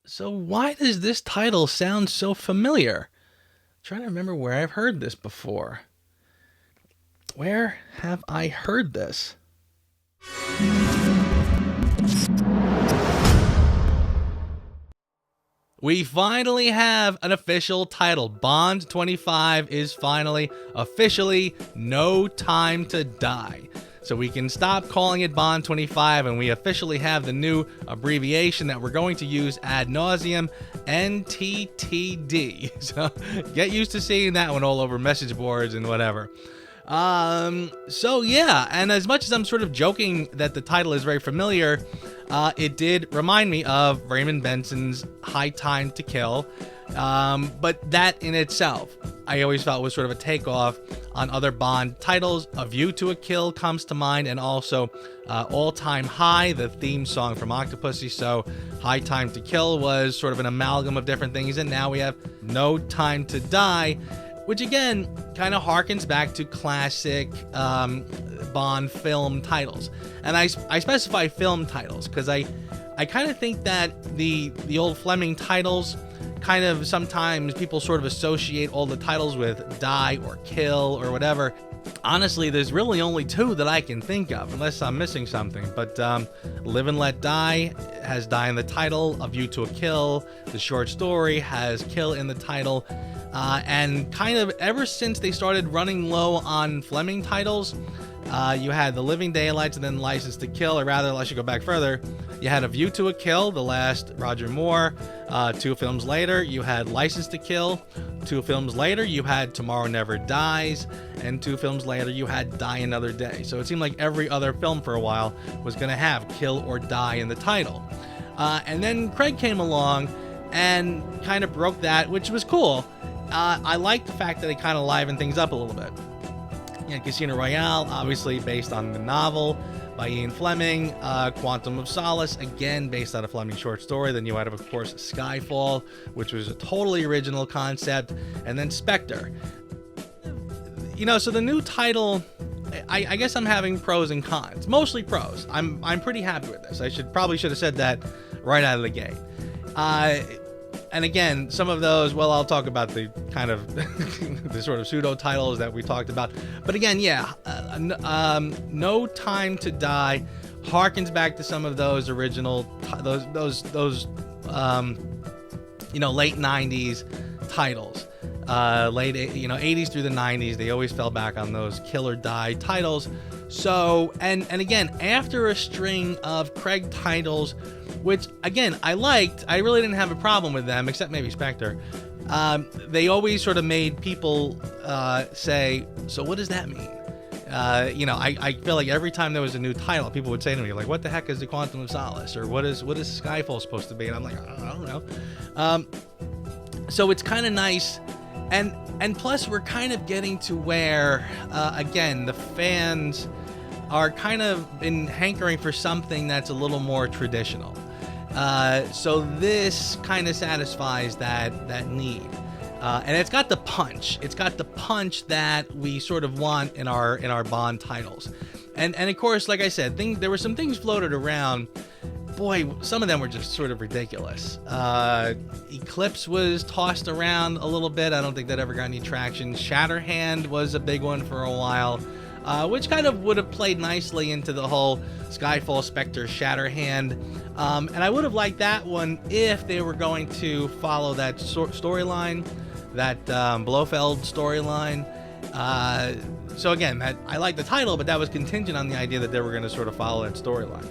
So why does this title sound so familiar? I'm trying to remember where I've heard this before. Where have I heard this? We finally have an official title. Bond 25 is finally officially No Time to Die. So we can stop calling it Bond 25, and we officially have the new abbreviation that we're going to use ad nauseum, NTTD. So get used to seeing that one all over message boards and whatever. So yeah, and as much as I'm sort of joking that the title is very familiar, it did remind me of Raymond Benson's High Time to Kill. But that in itself, I always felt was sort of a takeoff on other Bond titles. A View to a Kill comes to mind, and also All Time High, the theme song from Octopussy. So High Time to Kill was sort of an amalgam of different things, and now we have No Time to Die, which again kind of harkens back to classic Bond film titles. And I specify film titles because I kind of think that the old Fleming titles, kind of sometimes people sort of associate all the titles with die or kill or whatever. Honestly, there's really only two that I can think of, unless I'm missing something. But Live and Let Die has die in the title. A View to a Kill, the short story, has kill in the title. And kind of ever since they started running low on Fleming titles, you had The Living Daylights and then License to Kill, or rather, I should go back further. You had A View to a Kill, the last Roger Moore. 2 films later, you had License to Kill. 2 films later, you had Tomorrow Never Dies. And 2 films later, you had Die Another Day. So it seemed like every other film for a while was going to have kill or die in the title. And then Craig came along and kind of broke that, which was cool. I like the fact that it kind of livened things up a little bit. You know, Casino Royale, obviously based on the novel by Ian Fleming. Quantum of Solace, again based on a Fleming short story. Then you had, of course, Skyfall, which was a totally original concept. And then Spectre. You know, so the new title, I guess I'm having pros and cons. Mostly pros. I'm pretty happy with this. I probably should have said that right out of the gate. And again, some of those, well, I'll talk about the kind of the sort of pseudo titles that we talked about. But again, yeah, No Time to Die harkens back to some of those original, those late 90s titles. Late 80s through the 90s, they always fell back on those kill or die titles. So, and again, after a string of Craig titles, which again I liked, I really didn't have a problem with them, except maybe Spectre. They always sort of made people say, so what does that mean? I feel like every time there was a new title, people would say to me, like, what the heck is the Quantum of Solace? Or what is Skyfall supposed to be? And I'm like, I don't know. So it's kind of nice. And plus, we're kind of getting to where, again, the fans are kind of been hankering for something that's a little more traditional. So this kind of satisfies that need. And it's got the punch. It's got the punch that we sort of want in our Bond titles. And of course, like I said, there were some things floated around. Boy, some of them were just sort of ridiculous. Eclipse was tossed around a little bit. I don't think that ever got any traction. Shatterhand was a big one for a while, which kind of would have played nicely into the whole Skyfall, Spectre, Shatterhand. And I would have liked that one if they were going to follow that storyline, that Blofeld storyline. So again, I like the title, but that was contingent on the idea that they were going to sort of follow that storyline.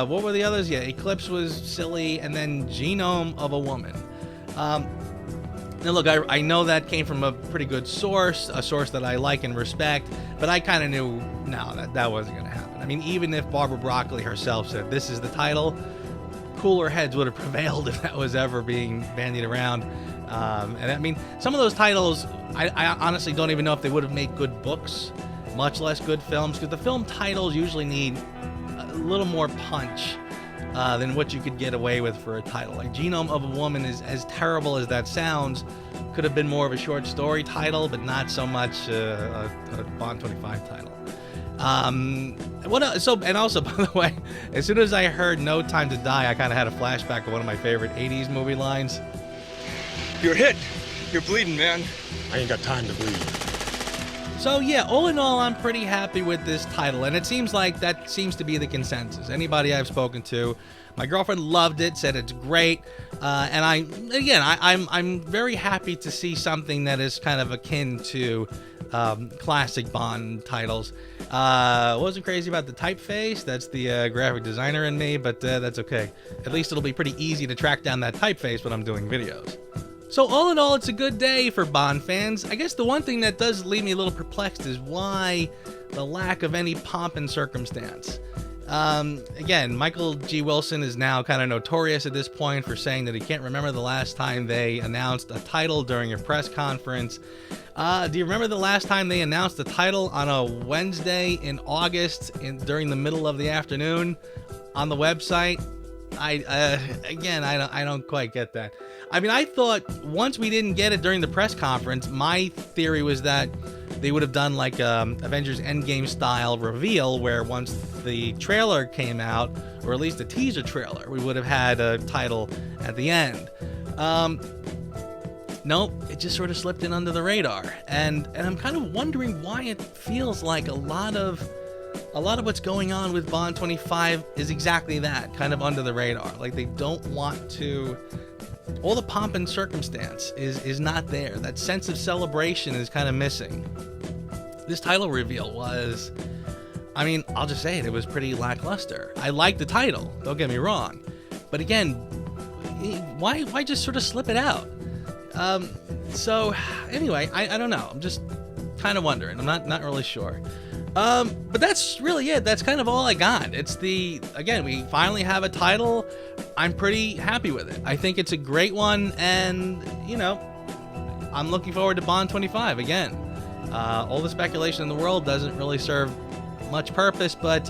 What were the others? Yeah, Eclipse was silly, and then Genome of a Woman. Now look, I know that came from a pretty good source, a source that I like and respect, but I kind of knew, no, that wasn't going to happen. I mean, even if Barbara Broccoli herself said, this is the title, cooler heads would have prevailed if that was ever being bandied around. And I mean, some of those titles, I honestly don't even know if they would have made good books, much less good films, because the film titles usually need a little more punch than what you could get away with for a title. Like Genome of a Woman is, as terrible as that sounds, could have been more of a short story title, but not so much a Bond 25 title. So, and also, by the way, as soon as I heard No Time to Die, I kind of had a flashback of one of my favorite 80s movie lines. You're hit. You're bleeding, man. I ain't got time to bleed. So yeah, all in all, I'm pretty happy with this title, and it seems like that seems to be the consensus. Anybody I've spoken to, my girlfriend loved it, said it's great, and I'm very happy to see something that is kind of akin to classic Bond titles. Wasn't crazy about the typeface. That's the graphic designer in me, but that's okay. At least it'll be pretty easy to track down that typeface when I'm doing videos. So all in all, it's a good day for Bond fans. I guess the one thing that does leave me a little perplexed is why the lack of any pomp and circumstance. Again, Michael G. Wilson is now kind of notorious at this point for saying that he can't remember the last time they announced a title during a press conference. Do you remember the last time they announced a title on a Wednesday in August during the middle of the afternoon on the website? I don't quite get that. I mean, I thought once we didn't get it during the press conference, my theory was that they would have done like Avengers Endgame style reveal where once the trailer came out, or at least a teaser trailer, we would have had a title at the end. Nope, it just sort of slipped in under the radar. And I'm kind of wondering why it feels like a lot of what's going on with Bond 25 is exactly that, kind of under the radar. Like they don't want to. All the pomp and circumstance is not there. That sense of celebration is kind of missing. This title reveal was, I mean, I'll just say it was pretty lackluster. I like the title, don't get me wrong. But again, why just sort of slip it out? So anyway, I don't know. I'm just kind of wondering. I'm not really sure. But that's really it. That's kind of all I got. Again, we finally have a title. I'm pretty happy with it. I think it's a great one, and, I'm looking forward to Bond 25 again. All the speculation in the world doesn't really serve much purpose, but,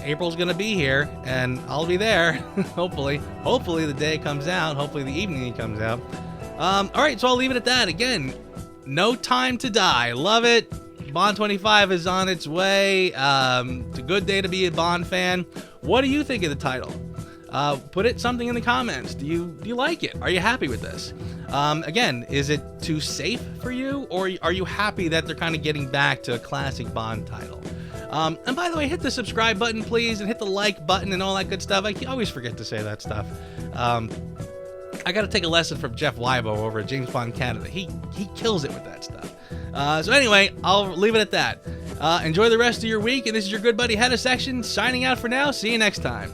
April's gonna be here, and I'll be there, hopefully. Hopefully the day comes out. Hopefully the evening it comes out. All right, so I'll leave it at that. Again, No Time to Die. Love it. Bond 25 is on its way. It's a good day to be a Bond fan. What do you think of the title? Put something in the comments. Do you like it? Are you happy with this? Again, is it too safe for you, or are you happy that they're kind of getting back to a classic Bond title? And by the way, hit the subscribe button, please, and hit the like button and all that good stuff. I always forget to say that stuff. I got to take a lesson from Jeff Wybo over at James Bond Canada. He kills it with that stuff. So anyway, I'll leave it at that. Enjoy the rest of your week, and this is your good buddy Hedda Section signing out for now. See you next time.